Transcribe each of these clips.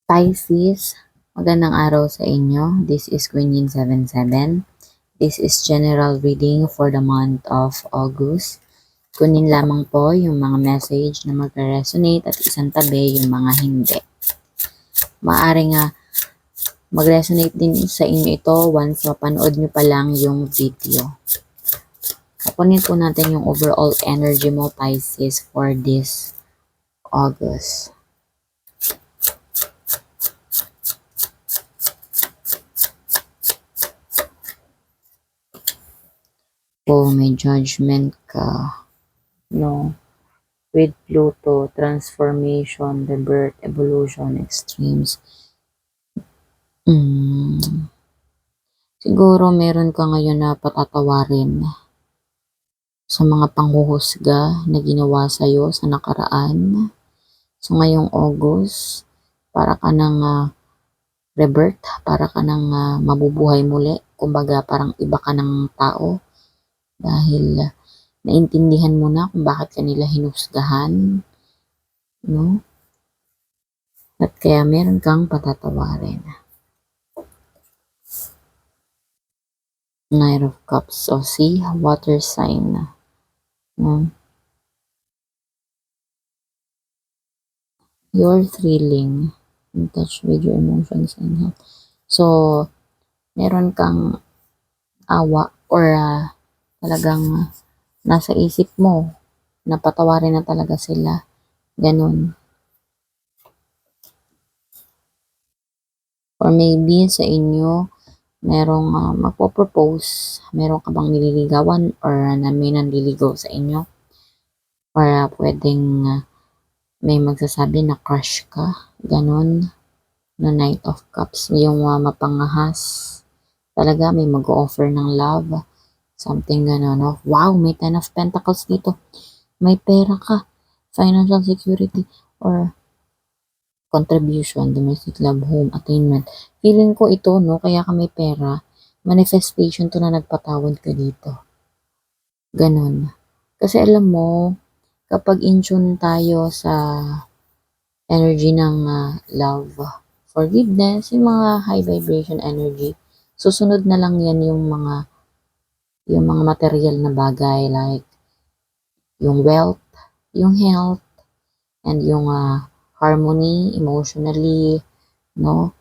Pisces, magandang araw sa inyo. This is Queen Yin 77. This is general reading for the month of August. Kunin lamang po yung mga message na magre-resonate at isang tabi yung mga hindi. Maaring mag-resonate din sa inyo ito once mapanood nyo pa lang yung video. Kunin po natin yung overall energy mo, Pisces, for this August. May judgment ka, no? With Pluto, transformation, rebirth, evolution, extremes. Siguro meron ka ngayon na patatawarin sa mga panghuhusga na ginawa sa'yo sa nakaraan. So ngayong August, para ka ng rebirth, para ka ng mabubuhay muli. Kumbaga parang iba ka ng tao dahil naintindihan mo na kung bakit kanila hinusgahan, no? At kaya meron kang patatawarin. Knight of Cups, o sea, water sign, no? You're thrilling, in touch with your emotions and health. So, meron kang awa or talagang nasa isip mo na patawarin na talaga sila. Ganun. Or maybe sa inyo, merong magpo-propose, meron ka bang nililigawan or na may nanliligaw sa inyo? Or pwedeng may magsasabi na crush ka, ganun. Na Knight of Cups, yung mapangahas. Talaga may mag-offer ng love. Something gano'n, no? Wow, may 10 of Pentacles dito. May pera ka, financial security, or contribution, domestic love, home, attainment. Feeling ko ito, no? Kaya ka may pera, manifestation to na nagpatawad ka dito. Ganon. Kasi alam mo, kapag in tune tayo sa energy ng love, forgiveness, yung mga high vibration energy, susunod na lang yan yung mga material na bagay like yung wealth, yung health, and yung harmony emotionally, no?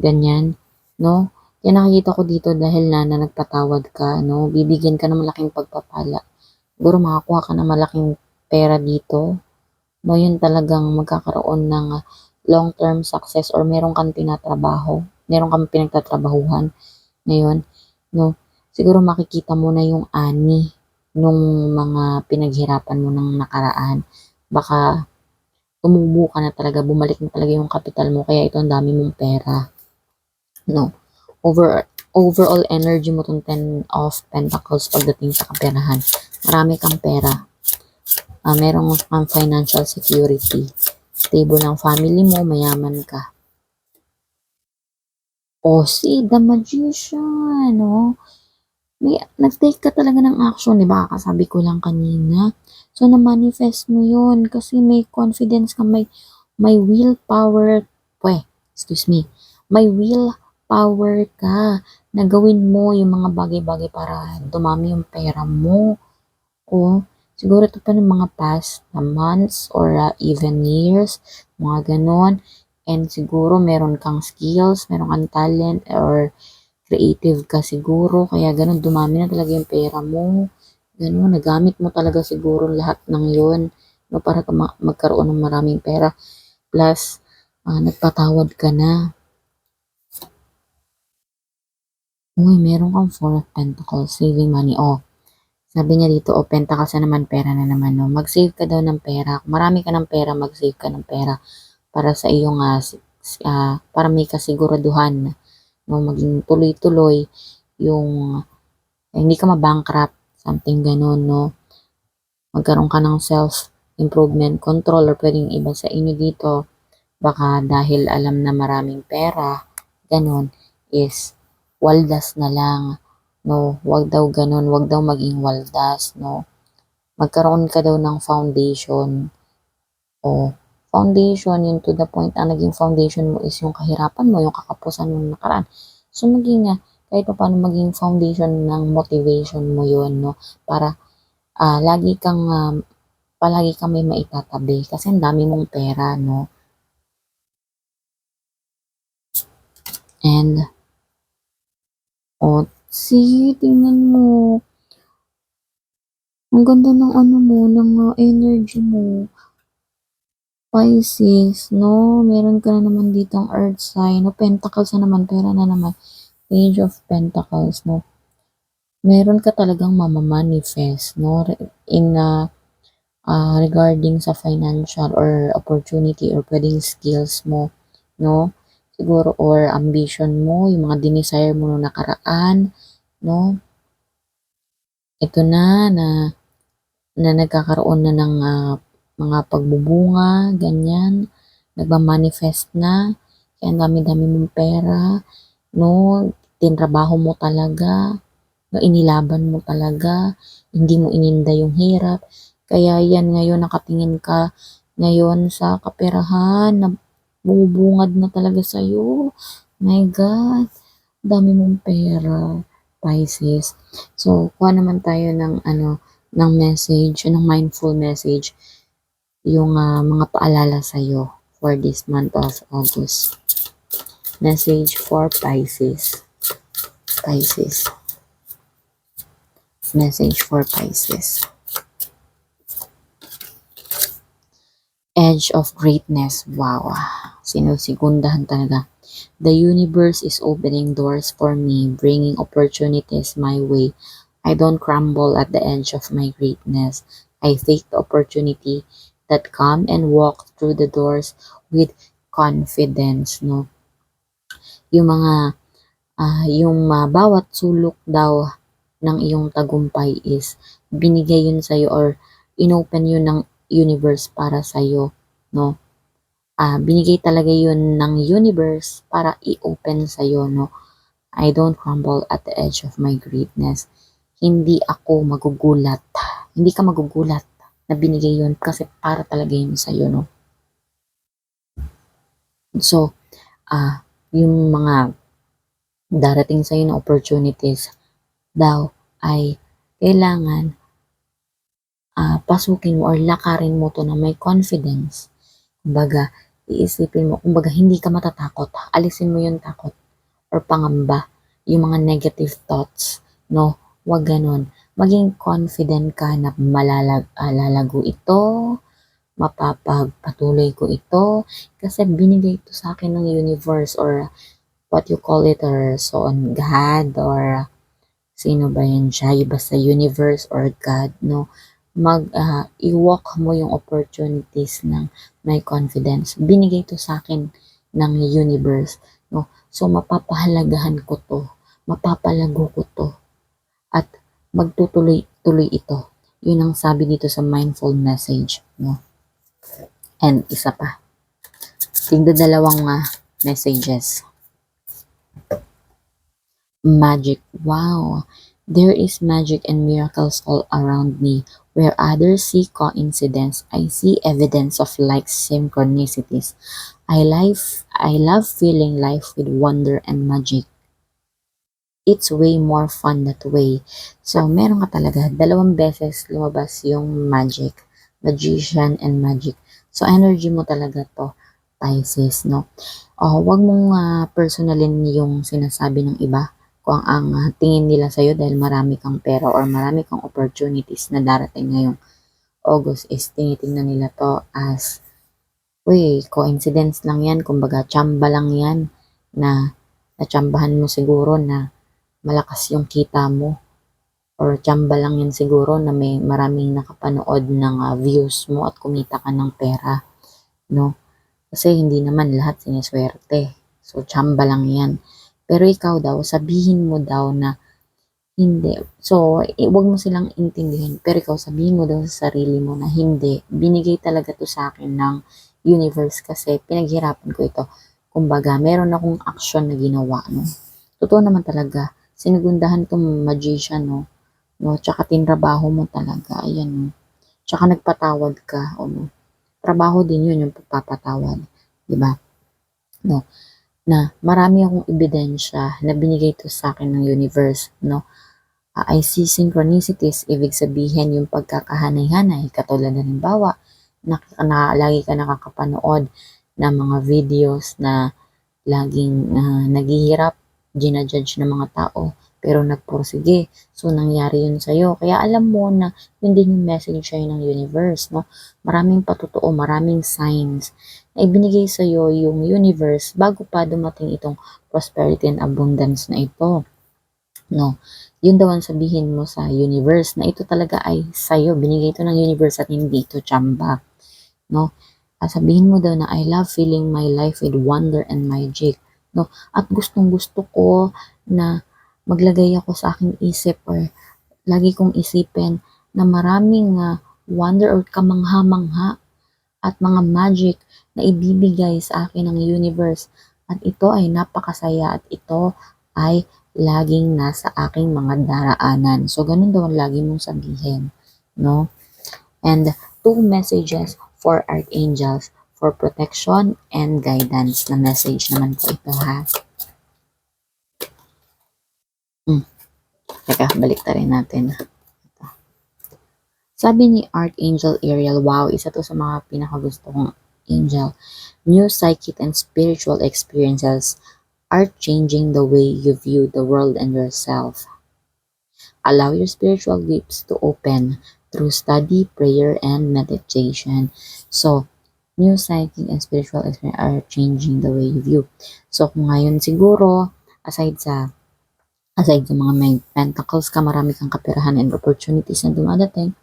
Ganyan, no? Yan nakikita ko dito dahil na nagpatawad ka, no? Bibigyan ka ng malaking pagpapala. Siguro makakuha ka ng malaking pera dito, no? Yun talagang magkakaroon ng long-term success or meron kang tinatrabaho, meron kang pinagtatrabahuhan ngayon, no? Siguro makikita mo na yung ani nung mga pinaghirapan mo ng nakaraan. Baka tumubo ka na talaga, bumalik na talaga yung kapital mo, kaya ito ang dami mong pera, no? Overall energy mo tong 10 of Pentacles pagdating sa kaperahan. Marami kang pera. Merong kang financial security. Stable ang family mo, mayaman ka. O si The Magician, no? Nag-take ka talaga ng action, di ba? Kasabi ko lang kanina. So, na-manifest mo yun kasi may confidence ka, may willpower, may willpower ka na gawin mo yung mga bagay-bagay para dumami yung pera mo. O, siguro ito pa ng mga past na months or even years, mga ganon. And siguro meron kang skills, meron kang talent or creative ka siguro, kaya ganun, dumami na talaga yung pera mo. Ganun, nagamit mo talaga siguro lahat ng yun, no, para ka magkaroon ng maraming pera. Plus, nagpatawad ka na. Uy, meron kang 4 of Pentacles, saving money. Sabi niya dito, Pentacles na naman, pera na naman, no. Mag-save ka daw ng pera. Kung marami ka ng pera, mag-save ka ng pera para sa iyong, para may kasiguraduhan, no, maging tuloy-tuloy yung hindi ka mabankrupt, something ganun, no? Magkaroon ka ng self-improvement control or pwedeng iba sa inyo dito, baka dahil alam na maraming pera, ganun, is waldas na lang, no? Wag daw ganun, wag daw maging waldas, no? Magkaroon ka daw ng foundation o foundation, yun to the point, ang naging foundation mo is yung kahirapan mo, yung kakapusan mo nung nakaraan. So, maging kahit pa paano maging foundation ng motivation mo yun, no? Para lagi kang, palagi kang may maitatabi kasi ang dami mong pera, no? And, sige, tingnan mo. Ang ganda ng ano mo, ng energy mo. Pisces, no? Meron ka na naman ditong earth sign, no? Pentacles na naman, pera na naman. Page of Pentacles, no? Meron ka talagang mamamanifest, no? Regarding sa financial or opportunity or pwedeng skills mo, no? Siguro, or ambition mo, yung mga dinesire mo nung nakaraan, no? Ito na nagkakaroon na ng mga pagbubunga, ganyan, nagmamanifest na, kaya ang dami-dami mong pera, no, tinrabaho mo talaga, no, inilaban mo talaga, hindi mo ininda yung hirap, kaya yan ngayon nakatingin ka ngayon sa kaperahan na bumubungad na talaga sa'yo. My God, dami mong pera, Pisces. So, kuha naman tayo ng ng message, ng mindful message, yung mga paalala sa'yo for this month of August. Message for Pisces. Pisces. Message for Pisces. Edge of greatness. Wow. Sinusigundahan talaga. The universe is opening doors for me, bringing opportunities my way. I don't crumble at the edge of my greatness. I take the opportunity that come and walk through the doors with confidence, no? Yung mga bawat sulok daw ng iyong tagumpay is binigay yun sa'yo or inopen yun ng universe para sa'yo, no? Binigay talaga yun ng universe para i-open sa'yo, no? I don't crumble at the edge of my greatness. Hindi ako magugulat. Hindi ka magugulat na binigay yun kasi para talaga yun sa'yo, no? So, yung mga darating sa'yo na opportunities daw ay kailangan pasukin mo or lakarin mo to na may confidence. Kumbaga, iisipin mo, kumbaga hindi ka matatakot. Alisin mo yung takot or pangamba, yung mga negative thoughts, no? Huwag ganon. Maging confident ka na lalago ito, mapapagpatuloy ko ito, kasi binigay ito sa akin ng universe or what you call it, or so on God, or sino ba yan siya, basta universe or God, no? I-walk mo yung opportunities ng may confidence. Binigay to sa akin ng universe, no? So, mapapahalagahan ko to, mapapalago ko to, at magtutuloy-tuloy ito. Yun ang sabi dito sa mindful message, no? And isa pa, tingnan dalawang messages. Magic. Wow. There is magic and miracles all around me. Where others see coincidence, I see evidence of like synchronicities. I love feeling life with wonder and magic. It's way more fun that way. So, meron ka talaga. Dalawang beses lumabas yung magic. Magician and magic. So, energy mo talaga to, Pisces, no? Wag mong personalin yung sinasabi ng iba kung ang tingin nila sa'yo dahil marami kang pera or marami kang opportunities na darating ngayong August is tinitingnan nila to as, uy, coincidence lang yan, kumbaga tsamba lang yan na natsambahan mo siguro na malakas yung kita mo or tsamba lang yan siguro na may maraming nakapanood ng views mo at kumita ka ng pera, no? Kasi hindi naman lahat siniswerte. So, tsamba lang yan. Pero ikaw daw, sabihin mo daw na hindi. So, wag mo silang intindihin. Pero ikaw, sabihin mo daw sa sarili mo na hindi. Binigay talaga to sa akin ng universe kasi pinaghirapan ko ito. Kumbaga, meron akong action na ginawa, no? Totoo naman talaga. Sinugundahan tong magician, no? No? Tsaka tinrabaho mo talaga. Ayan, no? Tsaka nagpatawad ka, no? trabaho din yun yung pagpapatawad, 'di ba? No, na marami akong ebidensya na binigay to sa akin ng universe, no? I see synchronicities, ibig sabihin yung pagkakahanay-hanay, katulad na halimbawa, lagi ka nakakapanood ng mga videos na laging naghihirap, ginajudge ng mga tao, pero nagpursige. So, nangyari yun sa'yo. Kaya alam mo na yun din yung message sa'yo ng universe, no? Maraming patotoo, maraming signs na ibinigay sa'yo yung universe bago pa dumating itong prosperity and abundance na ito, no? Yun daw ang sabihin mo sa universe na ito talaga ay sa'yo. Binigay ito ng universe at hindi ito tsamba, no? Sabihin mo daw na I love filling my life with wonder and magic, no? At gustong-gusto ko na maglagay ako sa aking isip or lagi kong isipin na maraming wonder or kamangha-mangha at mga magic na ibibigay sa akin ng universe. At ito ay napakasaya at ito ay laging nasa aking mga daraanan. So, ganun daw ang lagi mong sabihin, no? And 2 messages for archangels for protection and guidance na message naman po ito, ha. Teka, balik rin natin. Ito. Sabi ni Archangel Ariel, wow, isa to sa mga pinakagusto kong angel. New psychic and spiritual experiences are changing the way you view the world and yourself. Allow your spiritual gifts to open through study, prayer, and meditation. So, new psychic and spiritual experience are changing the way you view. So, kung ngayon siguro, aside sa mga may pentacles ka, marami kang kapirahan and opportunities na dumadating,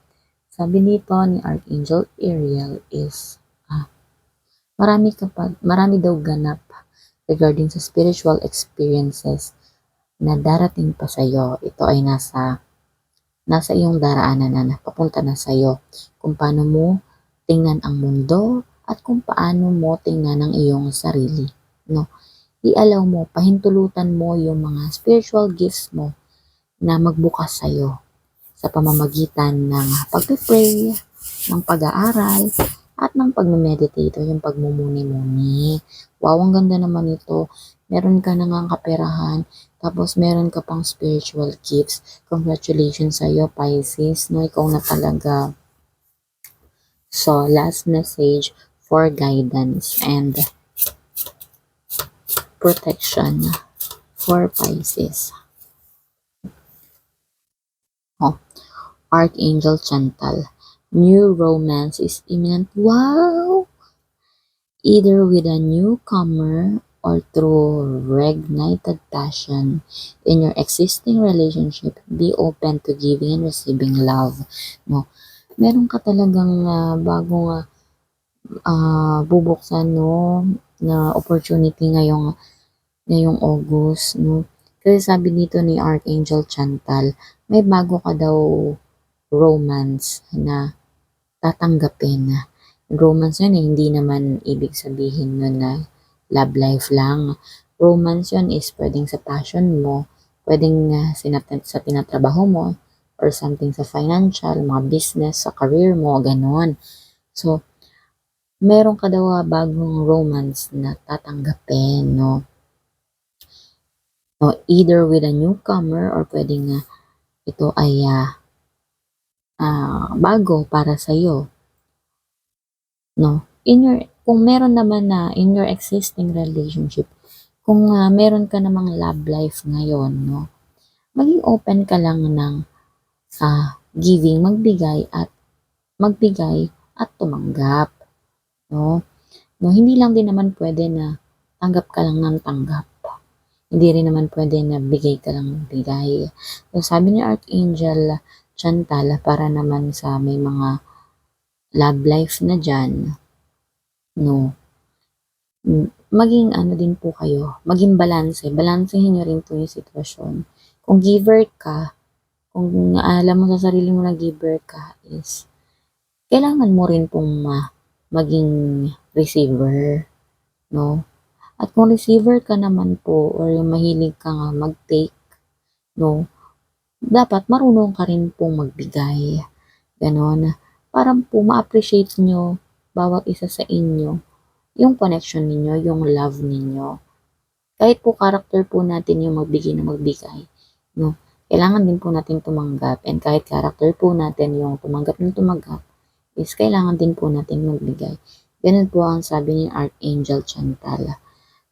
sabi dito ni Archangel Ariel is, marami daw ganap regarding sa spiritual experiences na darating pa sa'yo. Ito ay nasa iyong daraanan na papunta na sa'yo. Kung paano mo tingnan ang mundo at kung paano mo tingnan ang iyong sarili, no? I-allow mo, pahintulutan mo yung mga spiritual gifts mo na magbukas sa'yo sa pamamagitan ng pag-pray, ng pag-aaral, at ng pag-meditate o yung pagmumuni-muni. Wow, ang ganda naman ito. Meron ka na ngang kaperahan, tapos meron ka pang spiritual gifts. Congratulations sa'yo, Pisces, no? Ikaw na talaga. So, last message for guidance and protection for Pisces. Archangel Chantal. New romance is imminent. Wow! Either with a newcomer or through reignited passion in your existing relationship, be open to giving and receiving love. No, meron ka talagang bagong bubuksan, no, na opportunity ngayong August, no. Kasi sabi dito ni Archangel Chantal, may bago ka daw romance na tatanggapin. Romance yun hindi naman ibig sabihin nun na love life lang. Romance yun is pwedeng sa passion mo, pwedeng sa tinatrabaho mo, or something sa financial, mga business, sa career mo, ganon. So, meron ka daw bagong romance na tatanggapin, no? No, either with a newcomer or pwedeng ito ay bago para sa'yo, no? Kung meron naman na in your existing relationship, kung meron ka namang love life ngayon, no? Maging open ka lang ng giving, magbigay at tumanggap, no? No, hindi lang din naman pwede na tanggap ka lang ng tanggap. Hindi rin naman pwede na bigay ka lang ng bigay. So, sabi ni Archangel Chantal, para naman sa may mga love life na dyan, no, maging din po kayo, maging balansehin nyo rin po yung sitwasyon. Kung giver ka, kung alam mo sa sarili mo na giver ka, is kailangan mo rin pong maging receiver, no? At kung receiver ka naman po or yung mahilig ka nga mag-take, no, dapat marunong ka rin pong magbigay. Ganon. Para po ma-appreciate nyo bawat isa sa inyo, yung connection ninyo, yung love ninyo. Kahit po character po natin yung magbigay na magbigay, no? Kailangan din po natin tumanggap, and kahit character po natin yung tumanggap ng tumanggap, is kailangan din po natin magbigay. Ganun po ang sabi ni Archangel Chantal.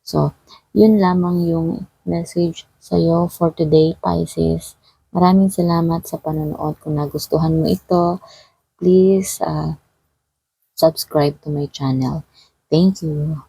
So, yun lamang yung message sa'yo for today, Pisces. Maraming salamat sa panonood. Kung nagustuhan mo ito, please subscribe to my channel. Thank you.